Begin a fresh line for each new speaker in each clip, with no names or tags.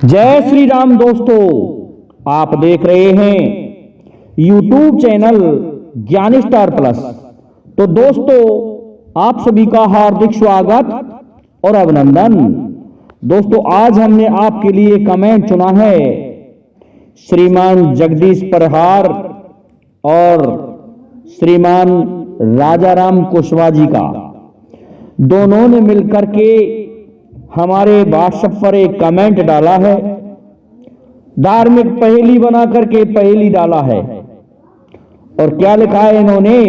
जय श्री राम दोस्तों, आप देख रहे हैं YouTube चैनल ज्ञानी स्टार प्लस। तो दोस्तों, आप सभी का हार्दिक स्वागत और अभिनंदन। दोस्तों, आज हमने आपके लिए कमेंट चुना है श्रीमान जगदीश परहार और श्रीमान राजाराम कुशवाहा जी का। दोनों ने मिलकर के हमारे व्हाट्सएप पर एक कमेंट डाला है, धार्मिक पहेली बना करके पहेली डाला है। और क्या लिखा है इन्होंने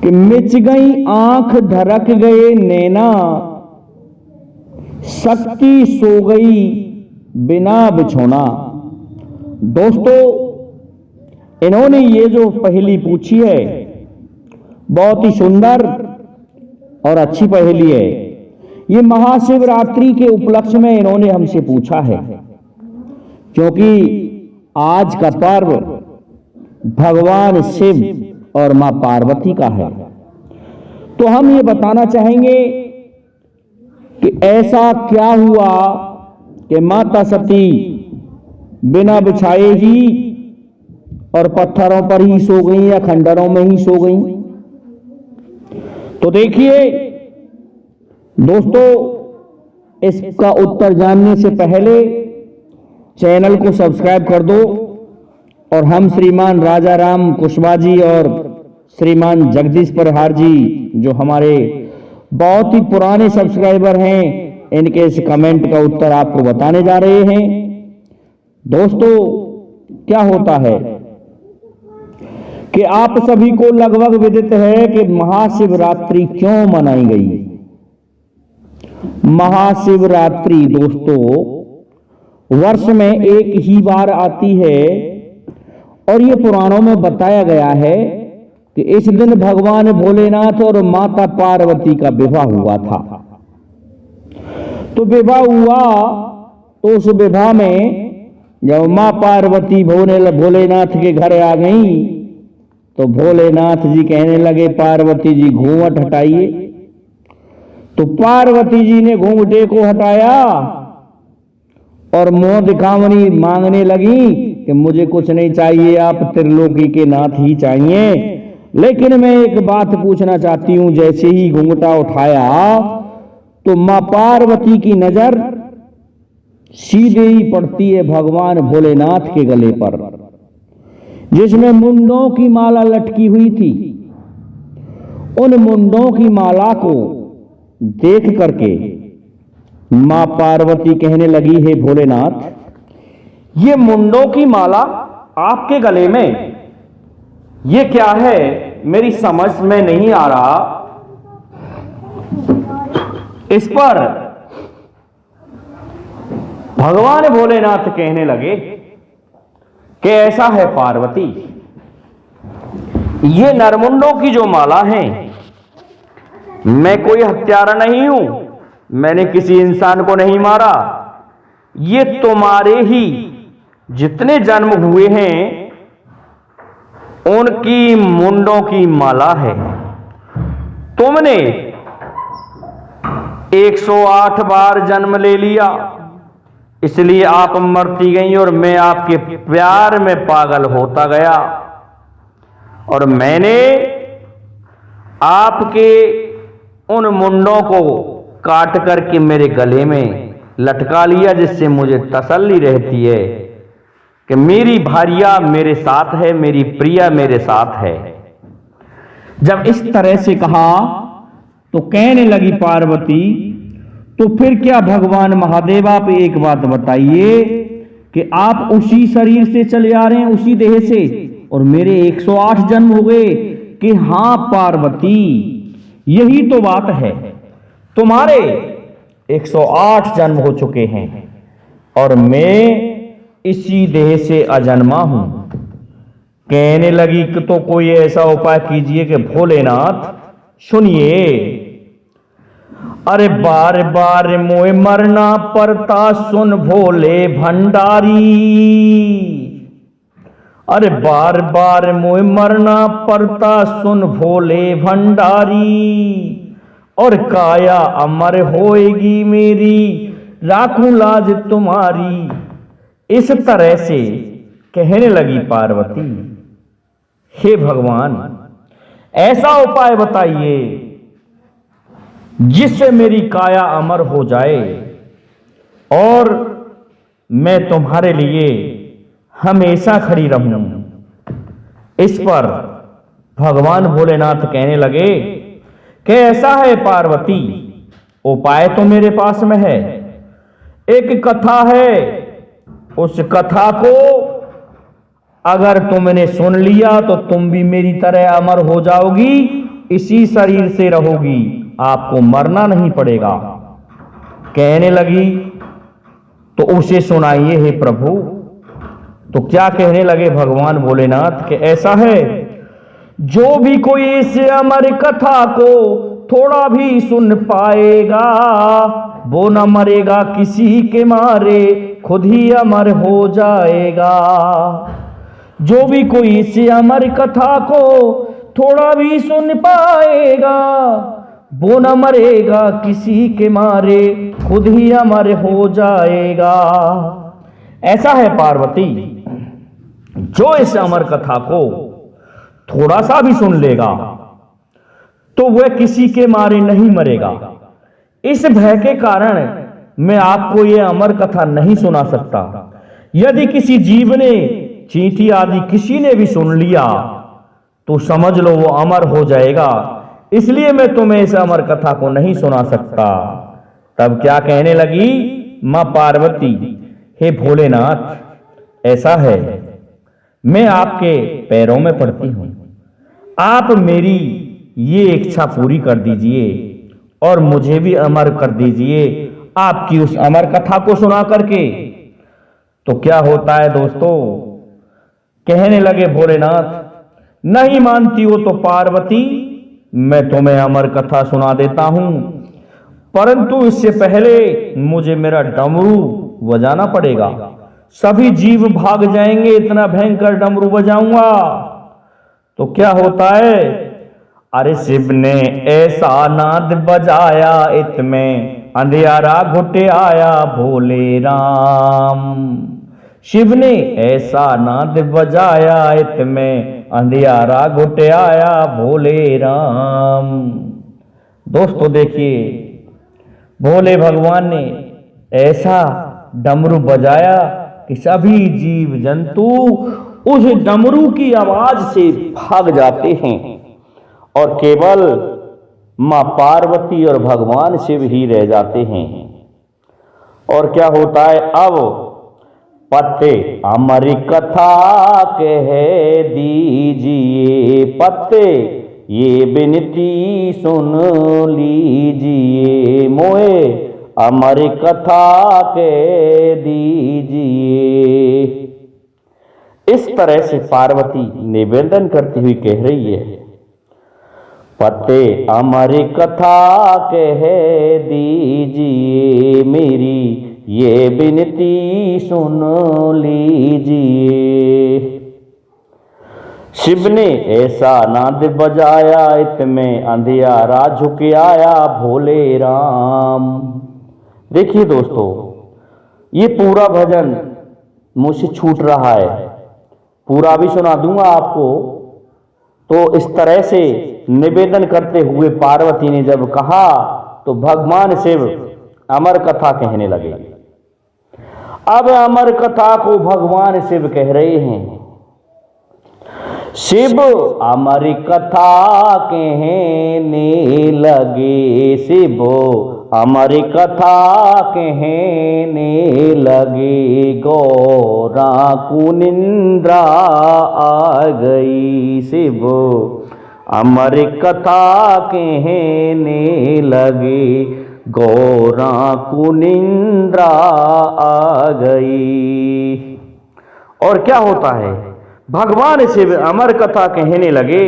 कि मिच गई आंख धड़क गए नैना, शक्ति सो गई बिना बिछोना। दोस्तों, इन्होंने ये जो पहेली पूछी है बहुत ही सुंदर और अच्छी पहेली है। ये महाशिवरात्रि के उपलक्ष्य में इन्होंने हमसे पूछा है, क्योंकि आज का पर्व भगवान शिव और मां पार्वती का है। तो हम ये बताना चाहेंगे कि ऐसा क्या हुआ कि माता सती बिना बिछाए ही और पत्थरों पर ही सो गई या खंडरों में ही सो गई। तो देखिए दोस्तों, इसका उत्तर जानने से पहले चैनल को सब्सक्राइब कर दो और हम श्रीमान राजाराम कुशवाहा जी और श्रीमान जगदीश परहार जी, जो हमारे बहुत ही पुराने सब्सक्राइबर हैं, इनके इस कमेंट का उत्तर आपको बताने जा रहे हैं। दोस्तों, क्या होता है कि आप सभी को लगभग विदित है कि महाशिवरात्रि क्यों मनाई गई। महाशिवरात्रि दोस्तों वर्ष में एक ही बार आती है और ये पुराणों में बताया गया है कि इस दिन भगवान भोलेनाथ और माता पार्वती का विवाह हुआ था। तो विवाह हुआ तो उस विवाह में जब मां पार्वती भोलेनाथ के घर आ गई तो भोलेनाथ जी कहने लगे, पार्वती जी घूंघट हटाइए। तो पार्वती जी ने घूंघटे को हटाया और मुंह दिखावनी मांगने लगी कि मुझे कुछ नहीं चाहिए, आप त्रिलोकी के नाथ ही चाहिए। लेकिन मैं एक बात पूछना चाहती हूं। जैसे ही घूंघटा उठाया तो मां पार्वती की नजर सीधे ही पड़ती है भगवान भोलेनाथ के गले पर, जिसमें मुंडों की माला लटकी हुई थी। उन मुंडों की माला को देख करके मां पार्वती कहने लगी, हे भोलेनाथ, ये मुंडों की माला आपके गले में ये क्या है, मेरी समझ में नहीं आ रहा। इस पर भगवान भोलेनाथ कहने लगे कि ऐसा है पार्वती, ये नरमुंडों की जो माला है, मैं कोई हत्यारा नहीं हूं, मैंने किसी इंसान को नहीं मारा। ये तुम्हारे ही जितने जन्म हुए हैं उनकी मुंडों की माला है। तुमने 108 बार जन्म ले लिया, इसलिए आप मरती गई और मैं आपके प्यार में पागल होता गया और मैंने आपके उन मुंडों को काट करके मेरे गले में लटका लिया, जिससे मुझे तसल्ली रहती है कि मेरी भार्या मेरे साथ है, मेरी प्रिया मेरे साथ है। जब इस तरह से कहा तो कहने लगी पार्वती, तो फिर क्या भगवान महादेव, आप एक बात बताइए कि आप उसी शरीर से चले आ रहे हैं, उसी देह से, और मेरे 108 जन्म हो गए। कि हां पार्वती, यही तो बात है, तुम्हारे 108 जन्म हो चुके हैं और मैं इसी देह से अजन्मा हूं। कहने लगी कि तो कोई ऐसा उपाय कीजिए कि भोलेनाथ सुनिए। अरे बार बार मोए मरना पड़ता सुन भोले भंडारी, अरे बार बार मोए मरना पड़ता सुन भोले भंडारी, और काया अमर होएगी मेरी राखूं लाज तुम्हारी। इस तरह से कहने लगी पार्वती, हे भगवान, ऐसा उपाय बताइए जिससे मेरी काया अमर हो जाए और मैं तुम्हारे लिए हमेशा खड़ी रहूं। इस पर भगवान भोलेनाथ कहने लगे कि ऐसा है पार्वती, उपाय तो मेरे पास में है। एक कथा है, उस कथा को अगर तुमने सुन लिया तो तुम भी मेरी तरह अमर हो जाओगी, इसी शरीर से रहोगी, आपको मरना नहीं पड़ेगा। कहने लगी तो उसे सुनाइए हे प्रभु। तो क्या कहने लगे भगवान भोलेनाथ कि ऐसा है, जो भी कोई इस अमर कथा को थोड़ा भी सुन पाएगा वो न मरेगा किसी के मारे, खुद ही अमर हो जाएगा। जो भी कोई इस अमर कथा को थोड़ा भी सुन पाएगा वो न मरेगा किसी के मारे, खुद ही अमर हो जाएगा। ऐसा है पार्वती, जो इस अमर कथा को थोड़ा सा भी सुन लेगा तो वह किसी के मारे नहीं मरेगा। इस भय के कारण मैं आपको यह अमर कथा नहीं सुना सकता। यदि किसी जीव ने, चींटी आदि किसी ने भी सुन लिया तो समझ लो वो अमर हो जाएगा, इसलिए मैं तुम्हें इस अमर कथा को नहीं सुना सकता। तब क्या कहने लगी मां पार्वती, हे भोलेनाथ, ऐसा है, मैं आपके पैरों में पड़ती हूं, आप मेरी ये इच्छा पूरी कर दीजिए और मुझे भी अमर कर दीजिए आपकी उस अमर कथा को सुना करके। तो क्या होता है दोस्तों, कहने लगे भोलेनाथ, नहीं मानती हो तो पार्वती मैं तुम्हें अमर कथा सुना देता हूं, परंतु इससे पहले मुझे मेरा डमरू बजाना पड़ेगा। सभी जीव भाग जाएंगे, इतना भयंकर डमरू बजाऊंगा। तो क्या होता है, अरे शिव ने ऐसा नाद बजाया इतमें अंधियारा घुटे आया भोले राम। शिव ने ऐसा नाद बजाया इतमें अंधियारा घुटे आया भोले राम। दोस्तों देखिए, भोले भगवान ने ऐसा डमरू बजाया कि सभी जीव जंतु उस डमरू की आवाज से भाग जाते हैं और केवल मां पार्वती और भगवान शिव ही रह जाते हैं। और क्या होता है, अब पत्ते अमर कथा कह दीजिए, पत्ते ये विनती सुन लीजिए, मोए अमर कथा कह दीजिए। इस तरह से पार्वती निवेदन करती हुई कह रही है, पत्ते अमर कथा कह दीजिए, मेरी ये विनती सुन लीजिए। शिव ने ऐसा नाद बजाया इतमें अंधियारा झुक आया भोले राम। देखिए दोस्तों, ये पूरा भजन मुझसे छूट रहा है, पूरा भी सुना दूंगा आपको। तो इस तरह से निवेदन करते हुए पार्वती ने जब कहा तो भगवान शिव अमर कथा कहने लगे। अब अमर कथा को भगवान शिव कह रहे हैं, शिव अमर कथा कहने लगे, शिव अमर कथा कहने लगे, गौरा को निंद्रा आ गई। शिव अमर कथा कहने लगे, गौरा को निंद्रा आ गई। और क्या होता है, भगवान शिव अमर कथा कहने लगे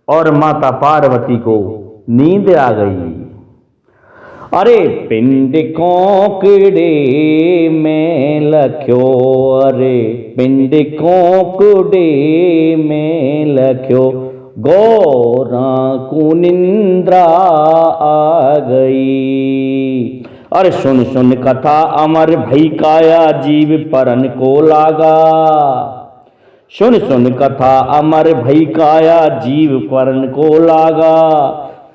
और माता पार्वती को नींद आ गई। अरे पिंड कोंकड़े में लख्यो, अरे पिंड कोंकड़े में लख्यो, गौरा को निंद्रा आ गई। अरे सुन सुन कथा अमर भई काया जीव परन को लागा। सुन सुन कथा अमर भई काया जीव परन को लागा।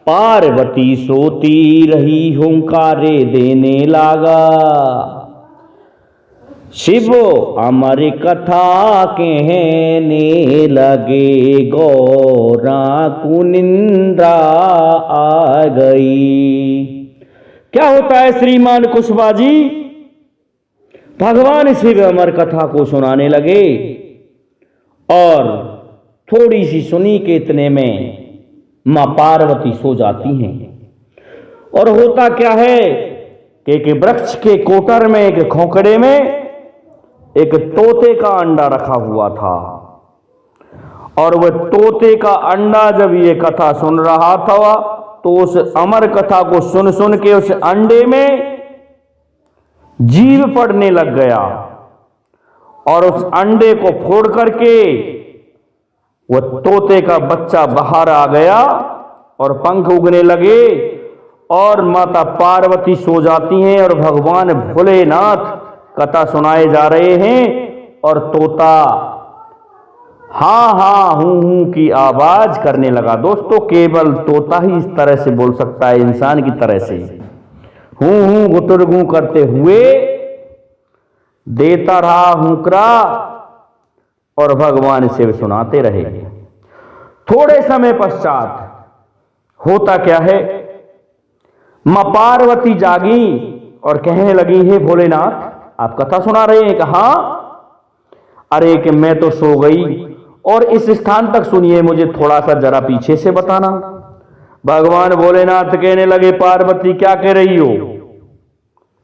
पार्वती सोती रही हुंकारे देने लागा। शिव अमर कथा कहने लगे गौरा को निंद्रा आ गई। क्या होता है श्रीमान कुशवा जी? भगवान शिव अमर कथा को सुनाने लगे और थोड़ी सी सुनी के इतने में मां पार्वती सो जाती हैं। और होता क्या है कि एक वृक्ष के कोटर में, एक खोखड़े में एक तोते का अंडा रखा हुआ था। और वह तोते का अंडा जब ये कथा सुन रहा था तो उस अमर कथा को सुन सुन के उस अंडे में जीव पड़ने लग गया और उस अंडे को फोड़ करके वह तोते का बच्चा बाहर आ गया और पंख उगने लगे और माता पार्वती सो जाती हैं और भगवान भोलेनाथ कथा सुनाए जा रहे हैं और तोता हाँ हाँ हूं की आवाज करने लगा। दोस्तों केवल तोता ही इस तरह से बोल सकता है, इंसान की तरह से हूं गुटुरगू करते हुए देता रहा हुंकरा और भगवान शिव सुनाते रहे। थोड़े समय पश्चात होता क्या है, मां पार्वती जागी और कहने लगी, हे भोलेनाथ आप कथा सुना रहे हैं? कहा अरे कि मैं तो सो गई और इस स्थान तक सुनिए, मुझे थोड़ा सा जरा पीछे से बताना। भगवान भोलेनाथ कहने लगे, पार्वती क्या कह रही हो?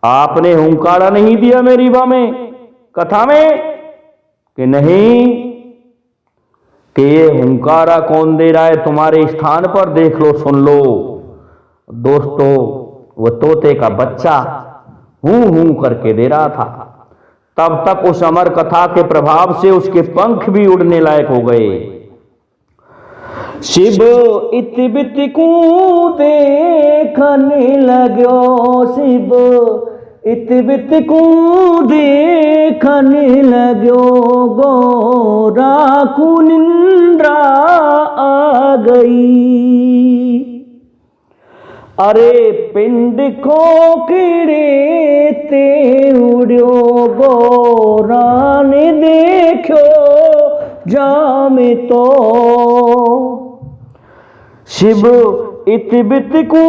आपने हुंकारा नहीं दिया मेरी बा में कथा में? कि नहीं, कि ये हुंकारा कौन दे रहा है तुम्हारे स्थान पर? देख लो, सुन लो। दोस्तों वह तोते का बच्चा हूं करके दे रहा था। तब तक उस अमर कथा के प्रभाव से उसके पंख भी उड़ने लायक हो गए। शिव इत बित को देखने लगो, शिव इत बित को देखने लगो, गौरा को निंद्रा आ गई। अरे पिंड को कीड़े ते उड़ो, गौरा ने देखो जामे तो। शिव इत बित को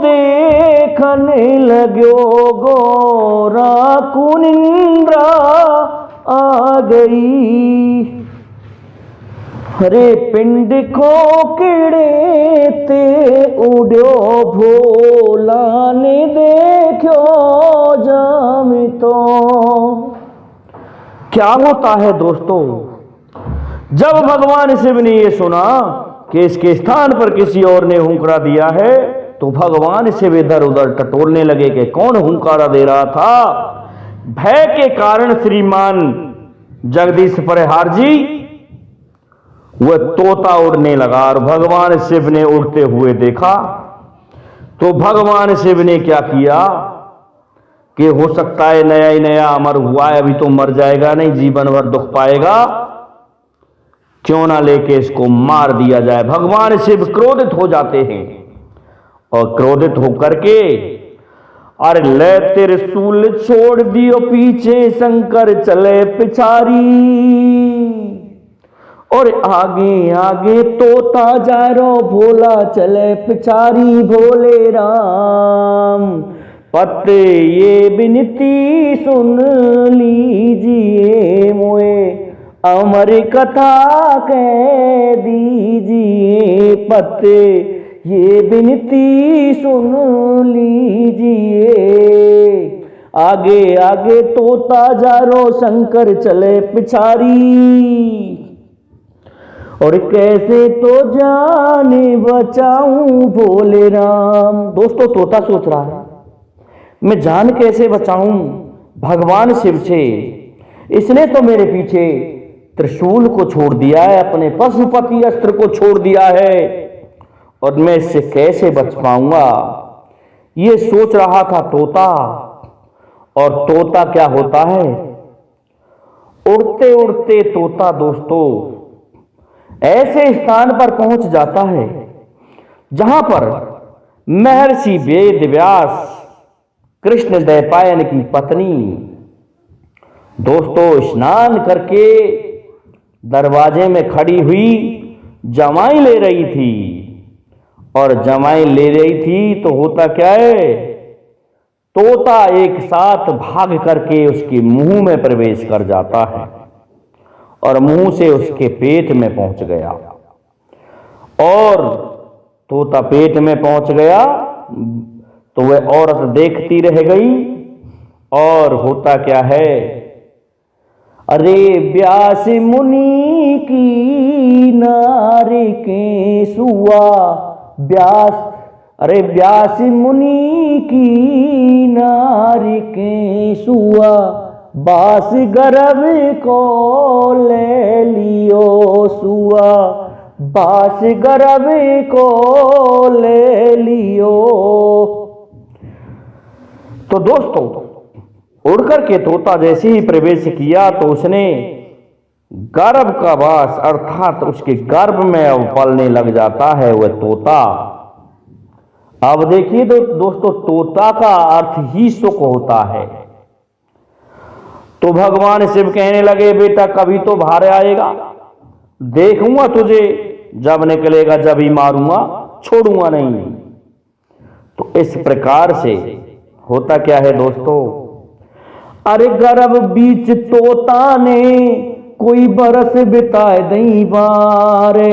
देखने लगो, गौरा को निंद्रा आ गई। हरे पिंड को कीड़े ते उड़ो, भोला ने देखो जामे तो। क्या होता है दोस्तों, जब भगवान शिव ने यह सुना कि इसके स्थान पर किसी और ने हुंकारा दिया है तो भगवान शिव इधर उधर टटोलने लगे कि कौन हुंकारा दे रहा था। भय के कारण श्रीमान जगदीश परिहार जी वह तोता उड़ने लगा और भगवान शिव ने उड़ते हुए देखा। तो भगवान शिव ने क्या किया कि हो सकता है नया ही नया अमर हुआ है, अभी तो मर जाएगा नहीं, जीवन भर दुख पाएगा, क्यों ना लेके इसको मार दिया जाए। भगवान शिव क्रोधित हो जाते हैं और क्रोधित होकर के अरे ले त्रिशूल छोड़ दियो पीछे, शंकर चले पिछारी। और आगे आगे तोता जा रो, भोला चले पिछारी। भोले राम पत्ते ये विनती सुन लीजिए, मोए अमर कथा कह दीजिए। पत्ते ये विनती सुन लीजिए। आगे आगे तोता जा रो, शंकर चले पिछारी। और कैसे तो जाने बचाऊं भोले राम। दोस्तों तोता सोच रहा है मैं जान कैसे बचाऊं भगवान शिव से, इसने तो मेरे पीछे त्रिशूल को छोड़ दिया है, अपने पशुपति अस्त्र को छोड़ दिया है, और मैं इससे कैसे बच पाऊंगा। ये सोच रहा था तोता। और तोता क्या होता है, उड़ते उड़ते तोता दोस्तों ऐसे स्थान पर पहुंच जाता है जहां पर महर्षि वेद व्यास कृष्ण द्वैपायन की पत्नी दोस्तों स्नान करके दरवाजे में खड़ी हुई जमाई ले रही थी। और जमाई ले रही थी तो होता क्या है, तोता एक साथ भाग करके उसके मुंह में प्रवेश कर जाता है और मुंह से उसके पेट में पहुंच गया। और तोता पेट में पहुंच गया तो वह औरत देखती रह गई। और होता क्या है, अरे व्यास मुनि की नारी के सुआ, व्यास मुनि की नारी के सुआ, बास गर्भ को ले लियो सुआ, बास गर्भ को ले लियो। तो दोस्तों उड़कर के तोता जैसे ही प्रवेश किया तो उसने गर्भ का वास अर्थात उसके गर्भ में अब पलने लग जाता है वह तोता। अब देखिए दोस्तों तोता का अर्थ ही सुख होता है। तो भगवान शिव कहने लगे बेटा कभी तो बाहर आएगा, देखूंगा तुझे, जब निकलेगा जब ही मारूंगा, छोड़ूंगा नहीं। तो इस प्रकार से होता क्या है दोस्तों, अरे गर्भ बीच तोता ने कोई बरस बिताए दई बारे,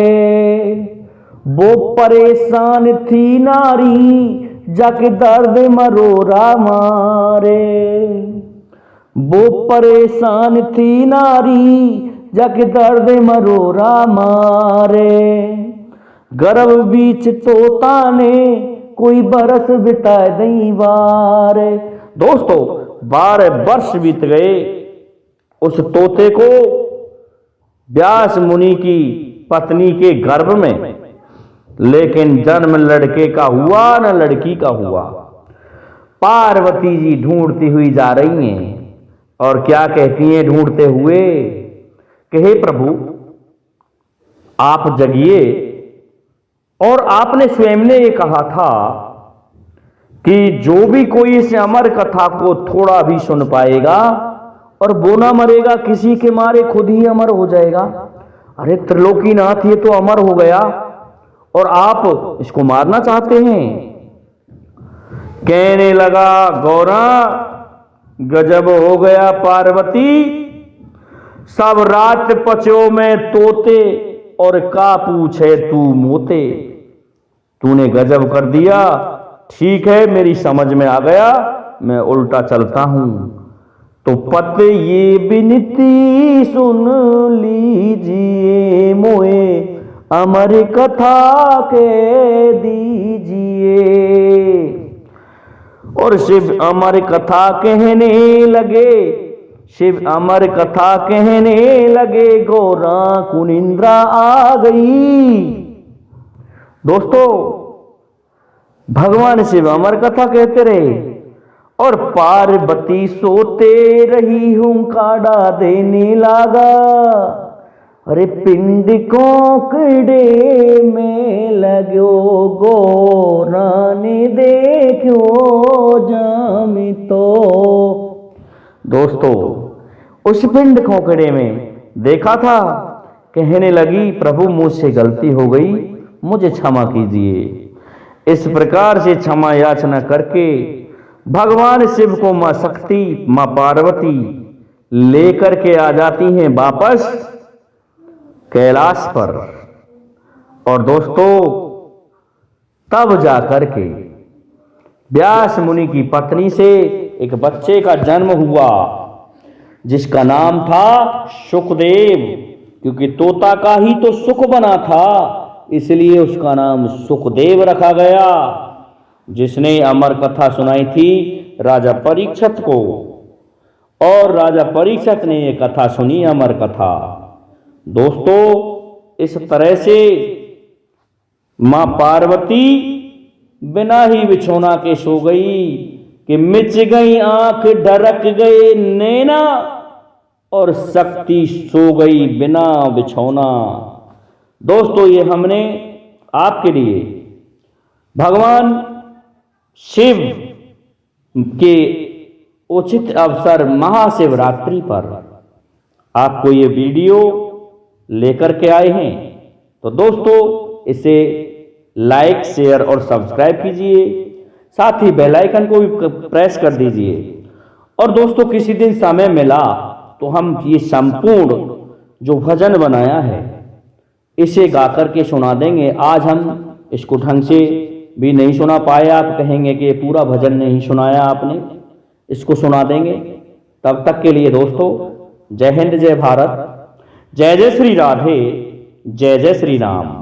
वो परेशान थी नारी जाके दर्द मरोरा मारे, वो परेशान थी नारी जाके दर्द मरोरा मारे, गर्भ बीच तोता ने कोई बरस बिताए दई बारे। दोस्तों 12 वर्ष बीत गए उस तोते को व्यास मुनि की पत्नी के गर्भ में, लेकिन जन्म लड़के का हुआ न लड़की का हुआ। पार्वती जी ढूंढती हुई जा रही हैं और क्या कहती हैं ढूंढते हुए कि हे प्रभु आप जगिए। और आपने स्वयं ने ये कहा था कि जो भी कोई इस अमर कथा को थोड़ा भी सुन पाएगा और वो ना मरेगा, किसी के मारे खुद ही अमर हो जाएगा। अरे त्रिलोकीनाथ ये तो अमर हो गया और आप इसको मारना चाहते हैं। कहने लगा गौरा गजब हो गया पार्वती, सब रात पचो में तोते और का पूछे तू मोते। तूने गजब कर दिया, ठीक है मेरी समझ में आ गया, मैं उल्टा चलता हूं। तो पत ये विनती सुन लीजिए मोए, अमर कथा के दीजिए। और शिव अमर कथा कहने लगे, शिव अमर कथा कहने लगे, गौरा कुनिंद्रा आ गई। दोस्तों भगवान शिव अमर कथा कहते रहे और पार्वती सोते रही हुंकाड़ा देने लगा। अरे पिंड कोकड़े में लगो गौरा ने देखो जामी। तो दोस्तों उस पिंड खोखड़े में देखा था, कहने लगी प्रभु मुझसे गलती हो गई, मुझे क्षमा कीजिए। इस प्रकार से क्षमा याचना करके भगवान शिव को मां शक्ति मां पार्वती लेकर के आ जाती हैं वापस कैलाश पर। और दोस्तों तब जाकर के व्यास मुनि की पत्नी से एक बच्चे का जन्म हुआ जिसका नाम था सुखदेव, क्योंकि तोता का ही तो सुख बना था इसलिए उसका नाम सुखदेव रखा गया, जिसने अमर कथा सुनाई थी राजा परीक्षित को। और राजा परीक्षित ने यह कथा सुनी अमर कथा। दोस्तों इस तरह से मां पार्वती बिना ही बिछौना के सो गई कि मिच गई आंख ढरक गए नैना और शक्ति सो गई बिना बिछौना। दोस्तों, ये हमने आपके लिए भगवान शिव के उचित अवसर महाशिवरात्रि पर आपको ये वीडियो लेकर के आए हैं। तो दोस्तों, इसे लाइक, शेयर और सब्सक्राइब कीजिए, साथ ही बेल आइकन को भी प्रेस कर दीजिए। और दोस्तों, किसी दिन समय मिला तो हम ये संपूर्ण जो भजन बनाया है इसे गा करके सुना देंगे। आज हम इसको ढंग से भी नहीं सुना पाए, आप कहेंगे कि ये पूरा भजन नहीं सुनाया आपने, इसको सुना देंगे। तब तक के लिए दोस्तों, जय हिंद, जय भारत, जय जय श्री राधे, जय जय श्री राम।